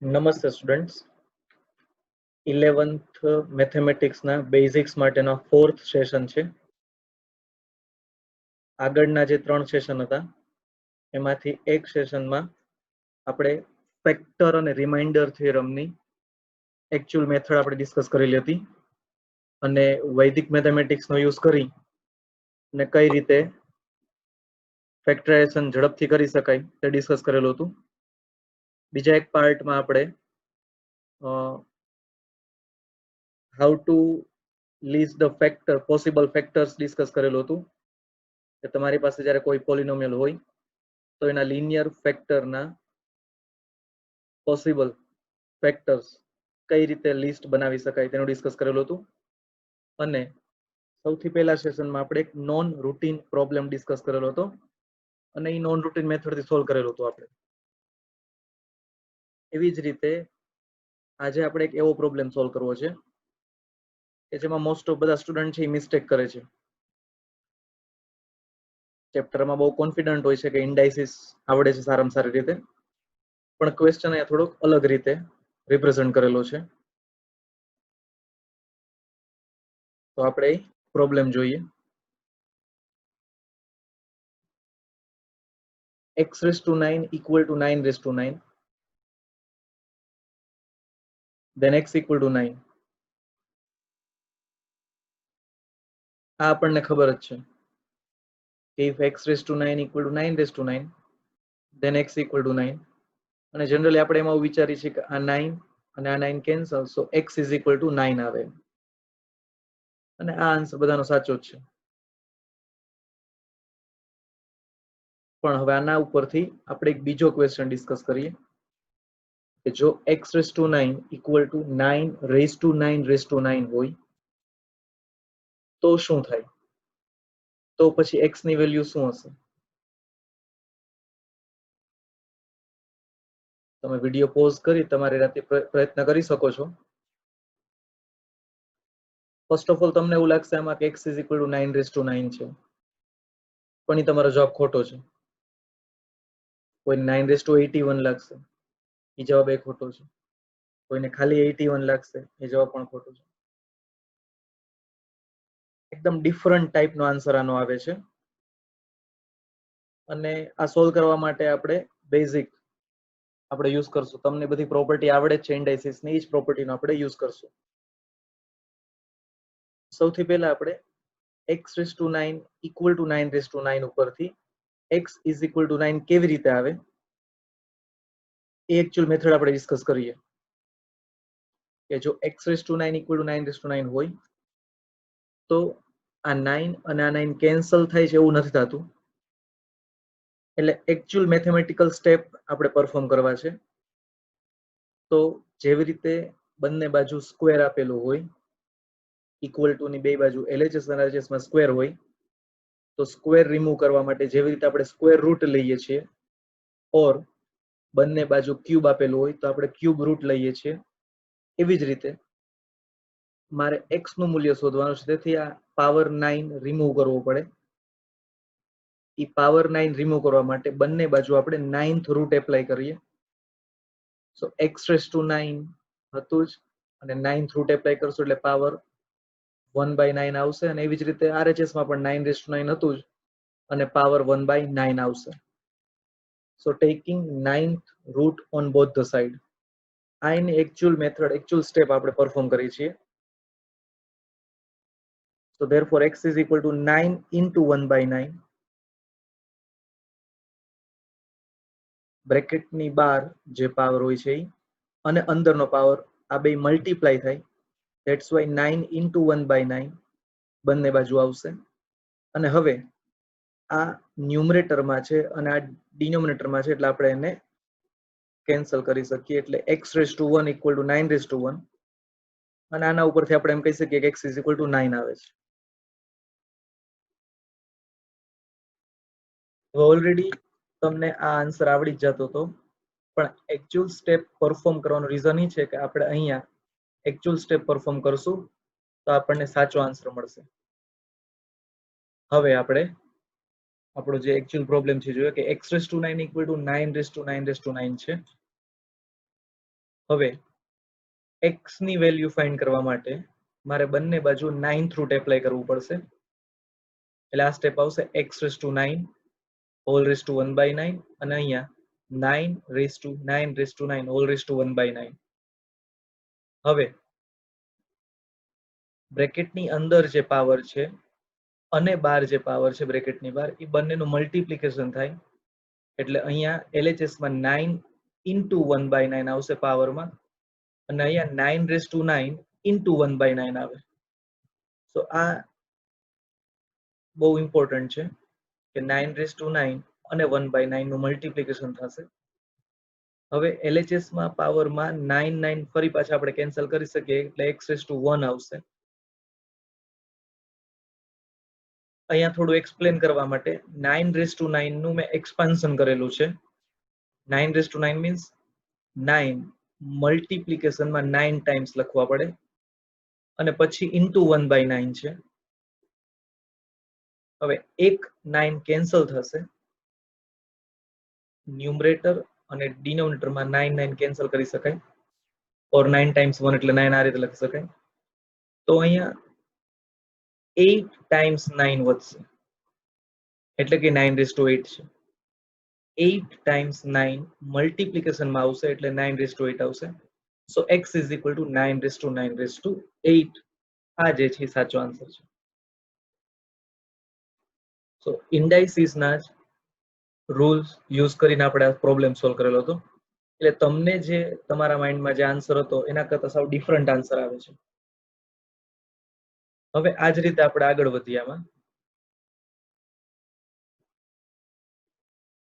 નમસ્તે students 11th મેથેમેટિક્સના basics માટેના 4th session છે. આગળના જે 3 સેશન હતા એમાંથી એક સેશનમાં આપણે ફેક્ટર અને રિમાઇન્ડર થિયરમની એકચ્યુઅલ મેથડ આપણે ડિસ્કસ કરેલી હતી અને વૈદિક મેથેમેટિક્સનો યુઝ કરી અને કઈ રીતે ફેક્ટરાઇઝેશન ઝડપથી કરી શકાય તે ડિસ્કસ કરેલું હતું. બીજા એક પાર્ટમાં આપણે how to list the factor possible factors discuss કરેલું હતું કે તમારી પાસે જ્યારે કોઈ પોલિનોમિયલ હોય તો એના લિનિયર ફેક્ટરના પોસિબલ ફેક્ટર્સ કઈ રીતે લિસ્ટ બનાવી શકાય તેનું ડિસ્કસ કરેલું હતું. અને સૌથી પહેલા સેશનમાં આપણે એક નોન રૂટીન પ્રોબ્લેમ ડિસ્કસ કરેલો હતો અને એ નોન રૂટીન મેથડથી સોલ્વ કરેલું હતું આપણે. એવી જ રીતે આજે આપણે એક એવો પ્રોબ્લેમ સોલ્વ કરવો છે કે જેમાં મોસ્ટ ઓફ બધા સ્ટુડન્ટ છે એ મિસ્ટેક કરે છે. ચેપ્ટરમાં બહુ કોન્ફિડન્ટ હોય છે કે ઇન્ડાઇસિસ આવડે છે સારામાં સારી રીતે, પણ ક્વેશ્ચન અહીંયા થોડોક અલગ રીતે રિપ્રેઝન્ટ કરેલો છે. તો આપણે પ્રોબ્લેમ જોઈએ. x raised to 9 equal to 9 raised to 9, then x equal to 9. આ આપણને ખબર જ છે કે if x raised to 9 equal to 9 raised to 9, then x equal to 9. અને જનરલી આપણે એમાં વિચારીએ છીએ કે આ 9 અને આ 9 cancel, so x is equal to 9 આવે અને આ આન્સર બધાનો સાચો જ છે. પણ હવે આના ઉપરથી આપણે એક બીજો ક્વેશ્ચન ડિસ્કસ કરીએ કે જો x raised to 9 equal to 9 raised to 9 raised to 9 હોય તો શું થાય? તો પછી x ની વેલ્યુ શું હશે? તમે વિડિયો પોઝ કરી તમારી રાતે પ્રયત્ન કરી શકો છો. ફર્સ્ટ ઓફ ઓલ તમને એવું લાગશે આમાં કે x is equal to 9 raised to 9 છે, પણ એ તમારો જવાબ ખોટો છે. કોઈ 9 raised to 81 લાગશે, એ જવાબ એ ખોટો છે. કોઈને ખાલી 81 લાગશે, એ જવાબ પણ ખોટો છે. એકદમ ડિફરન્ટ ટાઈપનો આન્સર આનો આવે છે. અને આ સોલ્વ કરવા માટે આપણે બેઝિક આપણે યુઝ કરશું. તમને બધી પ્રોપર્ટી આવડે છે ઇન્ડાઇસિસની, એ જ પ્રોપર્ટીનો આપણે યુઝ કરશું. સૌથી પહેલા આપણે x raised to 9 equal to 9 raised to 9 ઉપરથી x is equal to 9 કેવી રીતે આવે એ એકચ્યુઅલ મેથડ આપણે ડિસ્કસ કરીએ કે જો x raised to 9 equal to 9 raised to 9 હોય તો આ 9 અને આ 9 કેન્સલ થાય છે એવું નથી થતું. એટલે એકચ્યુઅલ મેથેમેટિકલ સ્ટેપ આપણે પરફોર્મ કરવા છે. તો જેવી રીતે બંને બાજુ સ્ક્વેર આપેલું હોય, ઇક્વલ ટુ ની બે બાજુ LHS અને RHS માં સ્ક્વેર હોય, તો સ્ક્વેર રિમૂવ કરવા માટે જેવી રીતે આપણે સ્ક્વેર રૂટ લઈએ છીએ, ઓર બંને બાજુ ક્યુબ આપેલું હોય તો આપણે ક્યુબ રૂટ લઈએ છીએ, એવી જ રીતે મારે x નું મૂલ્ય શોધવાનું છે. તેથી આ પાવર 9 રિમૂવ કરવો પડે. એ પાવર 9 રિમૂવ કરવા માટે બંને બાજુ આપણે 9th રૂટ એપ્લાય કરીએ. સો x raised to 9 હતું જ, અને 9th રૂટ એપ્લાય કરશું એટલે પાવર 1/9 આવશે. અને એવી જ રીતે RHS માં પણ 9 raised to 9 હતું જ અને પાવર 1/9 આવશે. So taking 9th root on both the side. આ એની એકચ્યુઅલ મેથડ, એકચ્યુઅલ સ્ટેપ આપણે પરફોર્મ કરીએ છીએ. So therefore x is equal to 9 into 1/9. બ્રેકેટની બહાર જે પાવર હોય છે અને અંદરનો પાવર આ બે મલ્ટીપ્લાય થાય. ધેટ્સ વાય 9 into 1/9 બંને બાજુ આવશે. અને હવે આ ન્યુમરેટરમાં છે અને આ ડિનોમિનેટરમાં છે, એટલે આપણે એને કેન્સલ કરી શકીએ. એટલે x raised to 1 equal to 9 raised to 1, અને આના ઉપરથી આપણે એમ કહી શકીએ કે x is equal to 9 આવે છે. ઓલરેડી તમને આ આન્સર આવડી જ જતો હતો, પણ એકચ્યુઅલ સ્ટેપ પરફોર્મ કરવાનું રીઝન એ છે કે આપણે અહીંયા એકચ્યુઅલ સ્ટેપ પરફોર્મ કરશું તો આપણને સાચો આન્સર મળશે. હવે આપણે આપણો જે એકચ્યુઅલ પ્રોબ્લેમ છે જોઈએ કે x raised to 9 equal to 9 raised to 9 raised to 9 છે. હવે x ની વેલ્યુ ફાઇન્ડ કરવા માટે મારે બંને બાજુ 9th રૂટ એપ્લાય કરવું પડશે. એટલે આ સ્ટેપ આવશે x raise to 9 whole raise to 1/9 અને અહીંયા 9 raise to 9 whole raise to 1/9. હવે બ્રેકેટની અંદર જે પાવર છે અને બહાર જે પાવર છે બ્રેકેટની બહાર એ બંનેનું મલ્ટિપ્લિકેશન થાય એટલે અહીંયા LHS માં 9 ઇન્ટુ 1/9 આવશે પાવરમાં અને અહીંયા 9 રેઝ ટુ 9 ઇન્ટુ 1/9 આવે. સો આ બહુ ઇમ્પોર્ટન્ટ છે કે 9 રેઝ ટુ 9 અને 1/9 નું મલ્ટિપ્લિકેશન થશે. હવે LHS માં પાવરમાં 9 9 ફરી પાછા આપણે કેન્સલ કરી શકીએ એટલે x રેઝ ટુ 1 આવશે. અહીંયા થોડું એક્સપ્લેન કરવા માટે 9 રેઝ ટુ 9 નું મેં એક્સપાન્શન કરેલું છે. 9 રેઝ ટુ 9 મીન્સ 9 મલ્ટિપ્લિકેશનમાં 9 ટાઈમ્સ લખવા પડે અને પછી ઇન્ટુ 1/9 છે. હવે એક 9 કેન્સલ થશે, ન્યુમરેટર અને ડિનોમિનેટરમાં 9 9 કેન્સલ કરી શકાય ઓર 9 ટાઈમ્સ 1 એટલે 9 આ રીતે લખી શકાય. તો અહીંયા 8 ટાઈમ્સ 9 વધશે એટલે કે 9 રેઝ ટુ 8 છે. 8 ટાઈમ્સ 9 મલ્ટિપ્લિકેશનમાં આવશે એટલે 9 રેઝ ટુ 8 આવશે. So x is equal to 9 raise to 9 raise to 8. આ જે છે સાચો આન્સર છે. સો ઇન્ડાઇસીસના જ રૂલ્સ યુઝ કરીને આપણે આ પ્રોબ્લેમ સોલ્વ કરેલો હતો. એટલે તમને જે તમારા માઇન્ડમાં જે આન્સર હતો એના કરતા સાવ ડિફરન્ટ આન્સર આવે છે. હવે આ જ રીતે આપણે આગળ વધીએ આમાં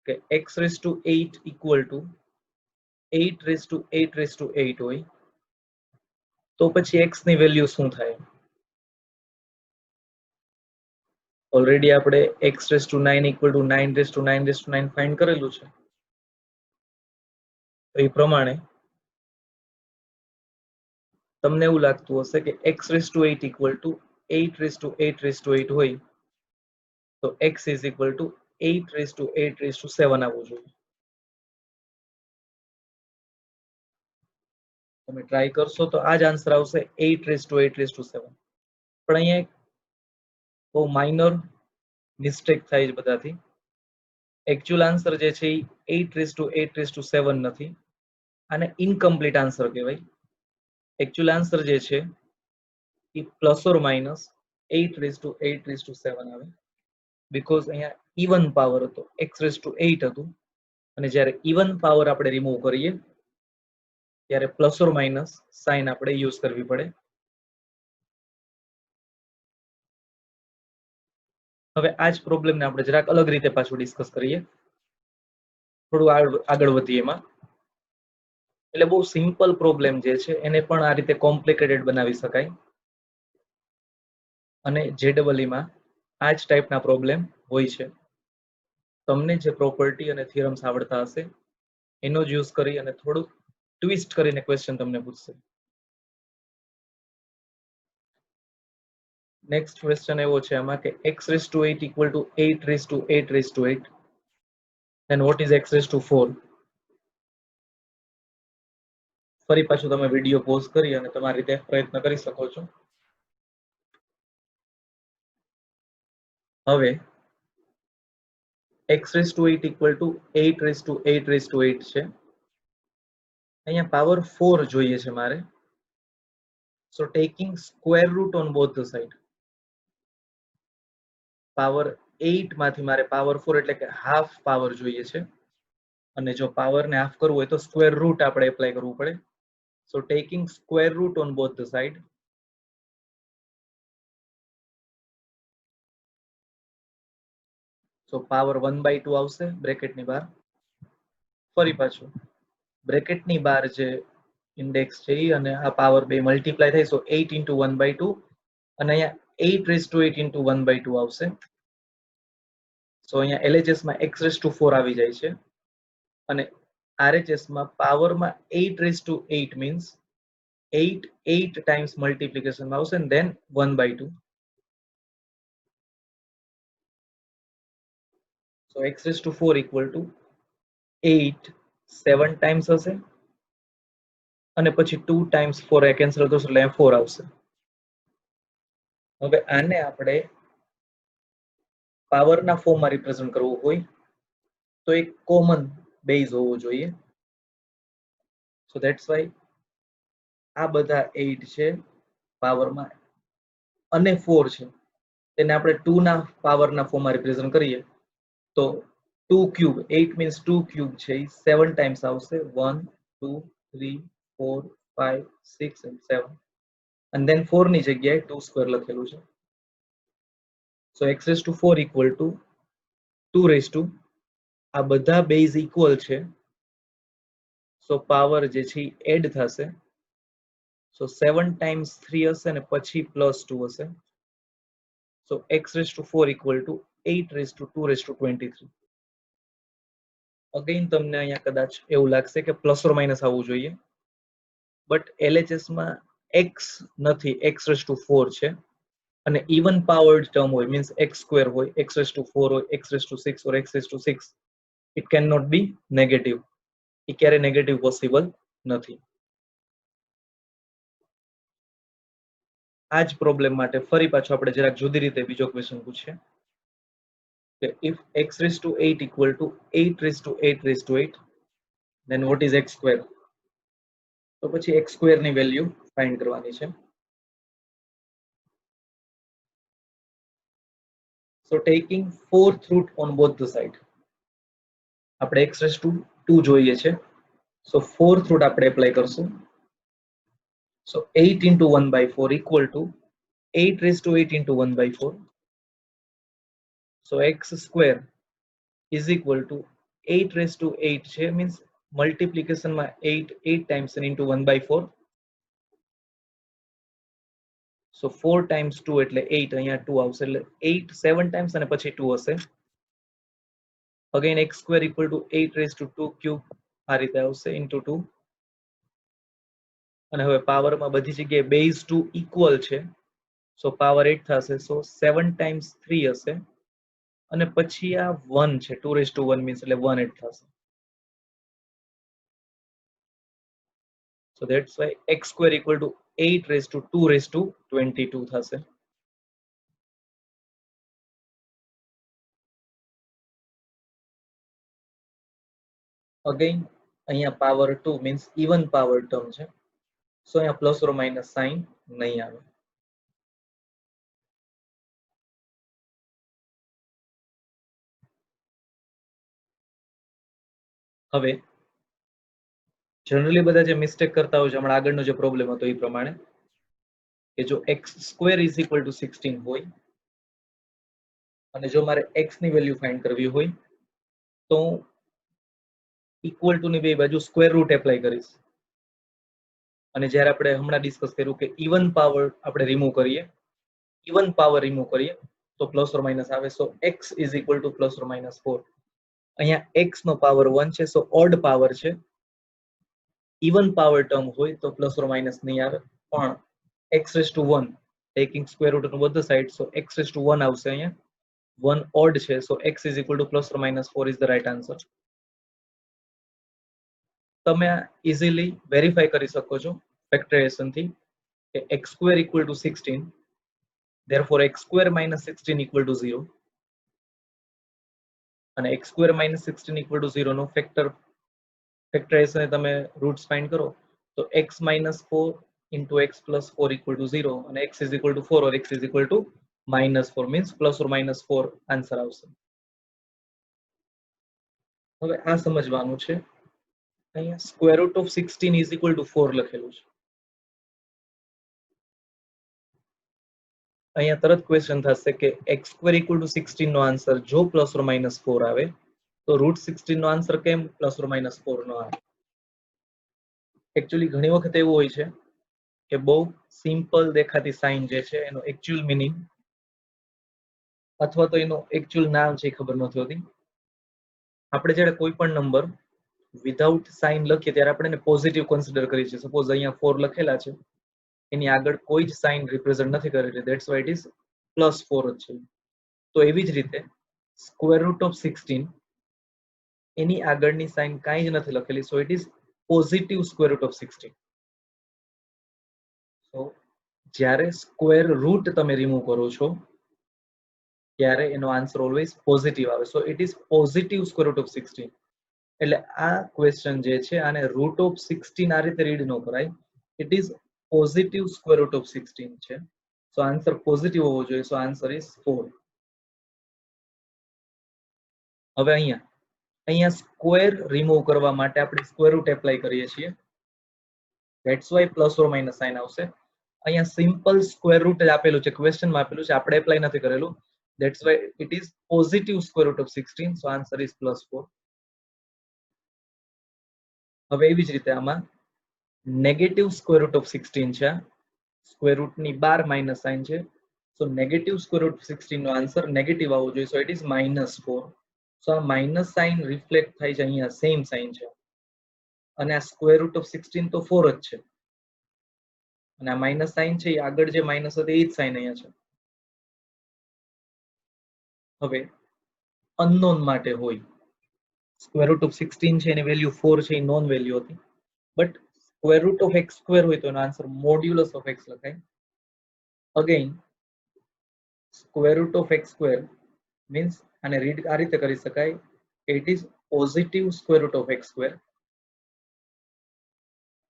કે x raise to 8 equal to 8 raise to 8 raise to 8 હોય તો પછી x ની વેલ્યુ શું થાય? ઓલરેડી આપણે x raise to 9 equal to 9 raise to 9 raise to 9 find કરેલું છે. તો એ પ્રમાણે તમને એવું લાગતું હશે કે x raise to 8 equal to 8 raise to 8 raise to 8 હોય તો x is equal to 8 raise to 8 raise to 7 આવવું જોઈએ. તમે ટ્રાય કરશો તો આ જ આન્સર આવશે 8 રેઝ ટુ 8 રેઝ ટુ 7. પણ અહીંયા એક બહુ માઇનર મિસ્ટેક થાય છે બધાથી. એકચ્યુઅલ આન્સર જે છે એ 8 રેઝ ટુ 8 રેઝ ટુ 7 નથી. આને ઇનકમ્પ્લીટ આન્સર કહેવાય. એકચ્યુઅલ આન્સર જે છે એ plus or minus 8 raise to 8 raise to 7 આવે બીકોઝ અહીંયા ઇવન પાવર હતો, x રેઝ ટુ 8 હતું અને જ્યારે ઇવન પાવર આપણે રિમૂવ કરીએ ત્યારે પ્લસ ઓર માઇનસ સાઇન આપણે યુઝ કરવી પડે. હવે આ જ પ્રોબ્લેમને આપણે જરાક અલગ રીતે પાછું ડિસ્કસ કરીએ, થોડું આગળ વધીએ એમાં. એટલે બહુ સિમ્પલ પ્રોબ્લેમ જે છે એને પણ આ રીતે કોમ્પ્લિકેટેડ બનાવી શકાય અને JEE માં આ જ ટાઈપના પ્રોબ્લેમ હોય છે. તમને જે પ્રોપર્ટી અને થિયરમ્સ આવડતા હશે એનો જ યુઝ કરી અને થોડુંક ટ્વિસ્ટ કરીને ક્વેશ્ચન તમને પૂછશે. નેક્સ્ટ ક્વેશ્ચન એવો છે આમાં કે x raise to 8 equal to 8 raise to 8 raise to 8 then what is x raise to 4? ફરી પાછું તમે વિડીયો પોઝ કરી અને તમારી રીતે પ્રયત્ન કરી શકો છો. હવે x raise to 8 equal to 8 raise to 8 raise to 8 છે. અહીંયા પાવર 4 જોઈએ છે મારે. So taking square root on both the side. Power 8 માંથી મારે પાવર 4 એટલે કે હાફ પાવર જોઈએ છે અને જો પાવરને હાફ કરવું હોય તો સ્ક્વેર રૂટ આપણે એપ્લાય કરવું પડે. So taking square root on both the side, so power 1/2 આવશે બ્રેકેટની બહાર. ફરી પાછું બ્રેકેટની બહાર જે ઇન્ડેક્સ છે અને આ પાવર બે મલ્ટીપ્લાય થાય સો 8 ઇન્ટુ 1/2 અને અહીંયા 8 રેઝ ટુ 8 ઇન્ટુ 1/2 આવશે. સો અહીંયા LHS માં x રેઝ ટુ 4 આવી જાય છે અને RHS માં પાવરમાં 8 raise to 8 means 8 8 times multiplication આવશે and then 1/2. So x raised to 4 equal to 8 7 times હશે અને પછી 2 ટાઈમ્સ 4 એ કેન્સલ કરશો એટલે 4 આવશે. હવે આને આપણે પાવરના ફોર્મમાં રિપ્રેઝન્ટ કરવું હોય તો એક કોમન બેઝ હોવો જોઈએ. સો ધેટ્સ વાય આ બધા 8 છે પાવરમાં અને 4 છે તેને આપણે 2 ના પાવરના ફોર્મમાં રિપ્રેઝન્ટ કરીએ તો 2 ક્યુબ 8 મીન્સ 2 ક્યુબ છે એ 7 ટાઈમ્સ આવશે 1 2 3 4 5 6 and 7 and then 4 ની જગ્યાએ 2 સ્ક્વેર લખેલું છે. સો x raised to 4 equal to 2 raised to આ બધા બેઝ ઇક્વલ છે સો પાવર જે છે એડ થશે. સો 7 ટાઈમ્સ 3 હશે અને પછી પ્લસ 2 હશે. સો x raised to 4 equal to 8 raised to 2 raised to 23. Again તમને અહીંયા કદાચ એવું લાગશે કે પ્લસ ઓર માઇનસ આવવું જોઈએ બટ LHS માં x નથી x raised to 4 છે અને ઇવન પાવર્ડ ટર્મ હોય મીન્સ x સ્ક્વેર હોય x raised to 4 હોય x raised to 6 or x raised to 6 it cannot be negative. એ ક્યારે નેગેટિવ પોસિબલ નથી. આ જ પ્રોબ્લેમ માટે ફરી પાછો આપણે જરાક જુદી રીતે બીજો ક્વેશ્ચન પૂછીએ કે if x raised to 8 equal to 8 raised to 8 raised to 8 then what is x square? તો પછી x square ની વેલ્યુ ફાઇન્ડ કરવાની છે. So taking fourth root on both the side આપણે x raised to 2 જોઈએ છે so fourth root આપણે apply કરશું. So 8 into 1 by 4 equal to 8 raised to 8 into 1 by 4. So x square is equal to 8 raised to 8 છે means multiplication માં 8 times and into 1 by 4. So 4 times 2 એટલે 8 અહીંયા 2 આવશે એટલે 8 7 times અને પછી 2 હશે. Again x square equal to 8 raised to 2 cube આ રીતે આવશે into 2 અને હવે પાવરમાં બધી જગ્યાએ બેઝ 2 ઇક્વલ છે સો પાવર 8 થશે સો 7 times 3 હશે અને પછી આ 1 છે 2 raised to 1 means એટલે 1 8 થશે. So that's why x square equal to 8 raised to 2 raised to 22 થશે. Again અહીંયા power 2 means even power term છે સો અહીંયા પ્લસ ઓર માઇનસ સાઇન નહીં આવે. હવે જનરલી બધા જે મિસ્ટેક કરતા હોય છે હમણાં આગળનો જે પ્રોબ્લેમ હતો એ પ્રમાણે કે જો x square is equal two 16 હોય અને જો મારે x ની વેલ્યુ ફાઇન્ડ કરવી હોય તો ઇક્વલ ટુ ની બે બાજુ સ્ક્વેર રૂટ એપ્લાય કરીશ અને જ્યારે આપણે હમણાં ડિસ્કસ કર્યું કે ઇવન પાવર આપણે રિમૂવ કરીએ તો પ્લસ ઓર માઇનસ આવે સો x is equal two plus or minus 4. અહીંયા x નો પાવર 1 છે સો ઓડ પાવર છે. ઇવન પાવર ટર્મ હોય તો પ્લસ ઓર માઇનસ નહીં આવે પણ x raised to 1 taking square root on both the sides so x raised to 1 આવશે અહીંયા 1 odd છે so x is equal to plus or minus 4 is the right answer. તમે આ ઇઝીલી વેરીફાઈ કરી શકો છો ફેક્ટરાઇઝેશન થી કે x square equal to 16 therefore x square minus 16 equal to 0 અને x square minus 16 equal to 0 નો ફેક્ટરાઇઝેશન તમે રૂટ્સ ફાઇન્ડ કરો તો x minus 4 into x plus 4 equal to 0 and x is equal to 4 or x is equal to minus 4 means plus or minus 4 answer આવશે. હવે આ સમજવાનું છે અહીંયા square root of 16 is equal to 4 લખેલું છે. અહીંયા તરત ક્વેશ્ચન થશે કે x square equal to 16 નો આન્સર જો પ્લસ ઓર માઇનસ 4 આવે તો રૂટ 16 નો આન્સર કેમ પ્લસ ઓર માઇનસ 4 નો આવે. એકચ્યુઅલી ઘણી વખત એવું હોય છે કે બહુ સિમ્પલ દેખાતી સાઇન જે છે એનો એકચ્યુઅલ મીનિંગ અથવા તો એનો એકચ્યુઅલ નામ છે ખબર નથી હોતી. આપણે જ્યારે કોઈ પણ નંબર વિધાઉટ સાઇન લખીએ ત્યારે આપણે એને પોઝિટિવ કન્સિડર કરીએ છીએ. સપોઝ અહીંયા 4 લખેલા છે એની આગળ કોઈ જ સાઇન રિપ્રેઝન્ટ નથી કરેલી that's why it is plus 4 જ છે. તો એવી જ રીતે સ્ક્વેર રૂટ ઓફ 16 એની આગળની સાઇન કાંઈ જ નથી લખેલી so it is positive square root of 16. તો જ્યારે સ્ક્વેર રૂટ તમે રિમૂવ કરો છો ત્યારે એનો આન્સર ઓલવેઝ પોઝિટિવ આવે. So it is positive square root of 16. એટલે આ ક્વેશ્ચન જે છે આને રૂટ ઓફ 16 આ રીતે રીડ ન કરાય. It is positive square root of 16 છે. સો આન્સર પોઝિટિવ હોવો જોઈએ. સો આન્સર ઇઝ 4. હવે અહીંયા સ્ક્વેર રિમૂવ કરવા માટે આપણે સ્ક્વેર રૂટ એપ્લાય કરીએ છીએ. That's why plus or minus sign આવશે. અહીંયા સિમ્પલ સ્ક્વેર રૂટ જ આપેલું છે, ક્વેશ્ચનમાં આપેલું છે, આપણે એપ્લાય નથી કરેલું. That's why it is positive square root of 16. So answer is +4. હવે એવી જ રીતે આમાં નેગેટિવ સ્ક્વેર રૂટ ઓફ 16 છે. સ્ક્વેર રૂટની બહાર માઇનસ સાઇન છે. સો નેગેટિવ સ્ક્વેર રૂટ 16 નો આન્સર નેગેટિવ આવવો જોઈએ. So it is -4. સો આ માઇનસ સાઇન રિફ્લેક્ટ થાય છે અહીંયા સેમ સાઇન છે, અને આ સ્ક્વેર રૂટ ઓફ 16 તો 4 જ છે, અને આ માઇનસ સાઇન છે એ આગળ જે માઇનસ હતી એ જ સાઇન અહીંયા છે. હવે અનનોન માટે હોય, સ્ક્વેર રૂટ ઓફ 16 છે એની વેલ્યુ 4 છે, એ નોન વેલ્યુ હતી. But square root of x square હોય તો એનો આન્સર મોડ્યુલસ ઓફ x લખાય. Again square root of x square means આને રીડ આ રીતે કરી શકાય, it is positive square root of x square.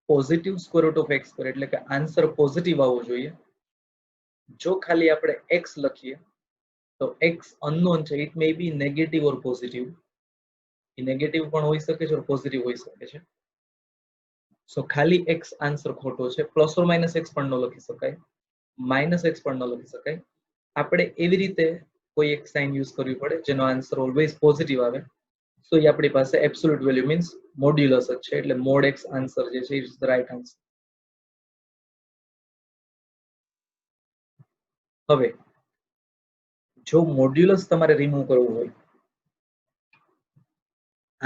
Positive square root of x square એટલે કે આન્સર પોઝિટિવ આવવો જોઈએ. જો ખાલી આપણે x લખીએ તો x અનનોન છે, it may be negative or positive. એ નેગેટિવ પણ હોઈ શકે છે ઓર પોઝિટિવ હોઈ શકે છે. સો ખાલી x આન્સર ખોટો છે. પ્લસ ઓર માઇનસ x પણ ન લખી શકાય, માઇનસ x પણ ન લખી શકાય. આપણે એવી રીતે કોઈ એક સાઇન યુઝ કરવી પડે જેનો આન્સર ઓલવેઝ પોઝિટિવ આવે. સો એ આપણી પાસે એબ્સોલ્યુટ વેલ્યુ મીન્સ મોડ્યુલસ જ છે, એટલે મોડ x આન્સર જે છે ઇઝ ધ રાઈટ આન્સર. હવે જો મોડ્યુલસ તમારે રિમૂવ કરવું હોય,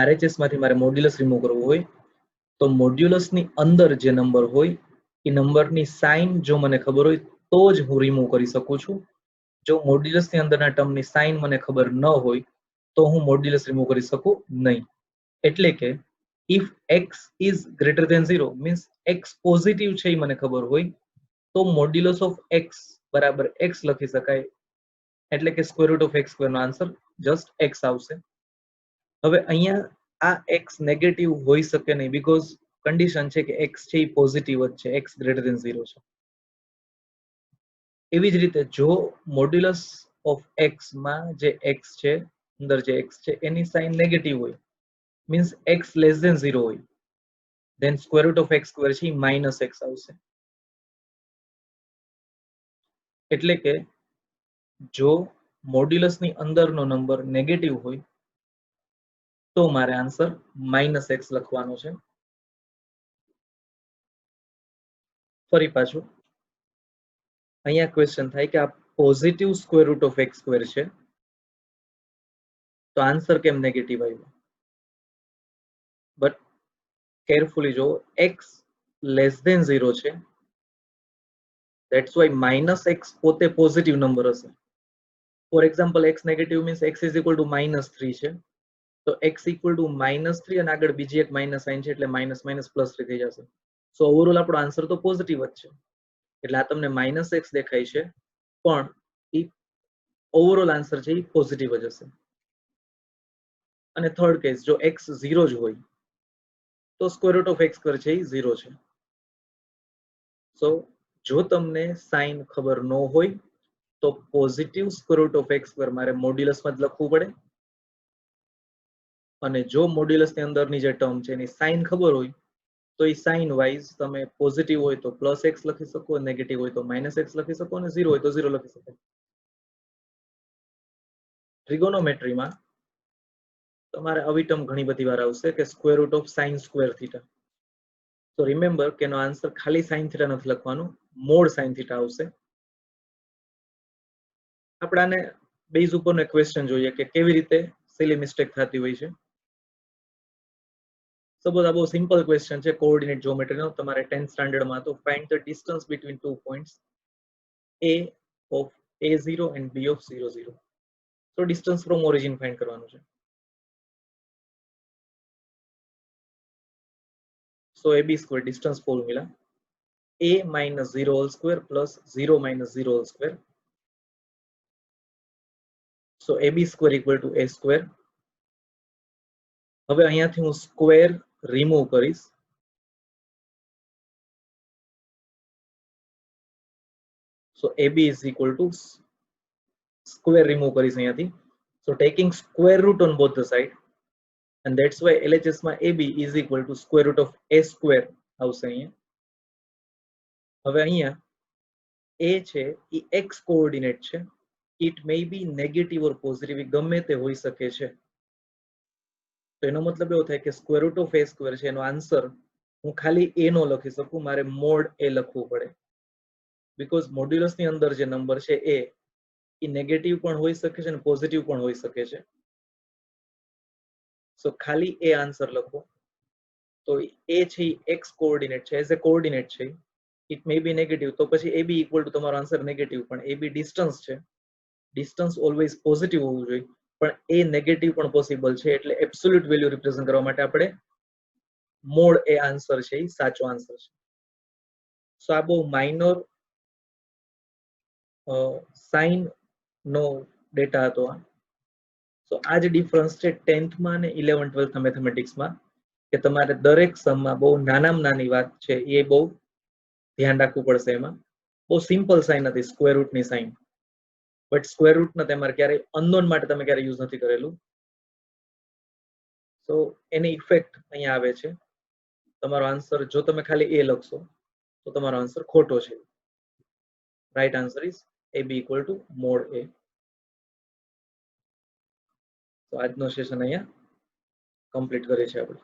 RHS માંથી મારે મોડ્યુલસ રિમૂવ કરવું હોય, તો મોડ્યુલસની અંદર જે નંબર હોય એ નંબરની સાઇન જો મને ખબર હોય તો જ હું રિમૂવ કરી શકું છું. જો મોડ્યુલસની અંદરના ટર્મની સાઇન મને ખબર ન હોય તો હું મોડ્યુલસ રિમૂવ કરી શકું નહીં. એટલે કે if x is greater than 0 means x positive છે એ મને ખબર હોય તો મોડ્યુલસ ઓફ x બરાબર x લખી શકાય. એટલે કે square root of x square નો આન્સર જસ્ટ x આવશે. હવે અહીંયા આ x નેગેટિવ હોઈ શકે નહીં, બીકોઝ કન્ડિશન છે કે x છે એ પોઝિટિવ જ છે, x ગ્રેટર ધેન 0 છે. એવી જ રીતે જો મોડ્યુલસ ઓફ x માં જે x છે, અંદર જે x છે એની સાઇન નેગેટિવ હોય મીન્સ x લેસ ધેન 0 હોય, then square root of x square છે એ -x આવશે. એટલે કે જો મોડ્યુલસની અંદરનો નંબર નેગેટિવ હોય તો મારે આન્સર -x લખવાનો છે. ફરી પાછું અહીંયા ક્વેશ્ચન થાય કે આ positive square root of x square છે તો આન્સર કેમ નેગેટિવ આવ્યો? બટ કેરફુલી જો x લેસ ધેન 0 છે, ધેટ્સ વાય -x પોતે પોઝિટિવ નંબર હશે. For example x negative means x is equal two -3 છે, તો x ઇક્વલ ટુ -3 અને આગળ બીજી એક માઇનસ સાઇન છે એટલે માઇનસ માઇનસ +3 થઈ જશે. સો ઓવરઓલ આપણો આન્સર તો પોઝિટિવ જ છે. એટલે આ તમને -x દેખાય છે પણ એ ઓવરઓલ આન્સર છે એ પોઝિટિવ જ હશે. અને થર્ડ કેસ જો x 0 જ હોય તો square root of x square છે એ 0 છે. સો જો તમને સાઇન ખબર ન હોય તો positive square root of x square મારે મોડ્યુલસમાં જ લખવું પડે, અને જો મોડ્યુલસની અંદરની જે ટર્મ છે એની સાઇન ખબર હોય તો એ સાઇન વાઇઝ તમે પોઝિટિવ હોય તો +x લખી શકો, નેગેટિવ હોય તો -x લખી શકો, અને 0 હોય તો 0 લખી શકો. ટ્રિગોનોમેટ્રીમાં તમારે આવી ટર્મ ઘણી બધી વાર આવશે કે square root of sine square theta. તો રિમેમ્બર કે એનો આન્સર ખાલી સાઇન થીટા નથી લખવાનું, મોડ સાઇન થીટા આવશે. આપણે આને બેઝ ઉપરનો એક ક્વેશ્ચન જોઈએ કે કેવી રીતે સિલી મિસ્ટેક થતી હોય છે. સપોઝ આ બહુ સિમ્પલ ક્વેશ્ચન છે કોઓર્ડિનેટ જ્યોમેટ્રીનો, તમારે 10th સ્ટાન્ડર્ડમાં તો find the distance between 2 points a of a0 and b of 0 0. તો ડિસ્ટન્સ ફ્રોમ ઓરિજિન ફાઇન્ડ કરવાનું છે. સો ab square distance formula a minus 0 whole square plus 0 minus 0 whole square. So ab square equal to a square. હવે અહીંયાથી હું square remove કરીશ. So ab is equal to square remove કરીશ અહીંયાથી. So taking square root on both the side, and that's why LHS માં ab is equal to square root of a square આવશે અહીંયા. હવે અહીંયા a છે એ x કોઓર્ડિનેટ છે. It may be negative or positive, ગમે તે હોઈ શકે છે. તો એનો મતલબ એવો થાય કે square root of a square છે એનો આન્સર હું ખાલી a નો લખી શકું, મારે મોડ a લખવું પડે. બીકોઝ મોડ્યુલસ ની અંદર જે નંબર છે a એ નેગેટિવ પણ હોઈ શકે છે અને પોઝિટિવ પણ હોઈ શકે છે. સો ખાલી એ આન્સર લખો. તો એ છે એક્સ કોઓર્ડિનેટ છે, એઝ એ કોઓર્ડિનેટ છે. ઇટ મે બી નેગેટિવ, તો પછી એ બી ઇક્વલ ટુ તમારો આન્સર નેગેટિવ. પણ એ બી ડિસ્ટન્સ છે, ડિસ્ટન્સ ઓલવેઝ પોઝિટિવ હોવું જોઈએ, પણ એ નેગેટિવ પણ પોસિબલ છે. એટલે એબ્સોલ્યુટ વેલ્યુ રિપ્રેઝન્ટ કરવા માટે આપણે મોડ એ આન્સર છે એ સાચો આન્સર છે. સો આ બહુ માઇનર સાઇન નો ડેટા હતો આ. સો આ જ ડિફરન્સ છે 10th માં અને 11th 12th મેથેમેટિક્સમાં, કે તમારે દરેક સમમાં બહુ નાનામાં નાની વાત છે એ બહુ ધ્યાન રાખવું પડશે. એમાં બહુ સિમ્પલ સાઇન હતી સ્ક્વેર રૂટની સાઇન, બટ સ્ક્વેર રૂટને તમારે ક્યારેય અનનોન માટે તમે ક્યારે યુઝ નથી કરેલું. સો એની ઇફેક્ટ અહીંયા આવે છે. તમારો આન્સર જો તમે ખાલી એ લખશો તો તમારો આન્સર ખોટો છે. Right answer is ab equal to mod a. તો આજનો સેશન અહીંયા કમ્પ્લીટ કરીએ છીએ આપણે.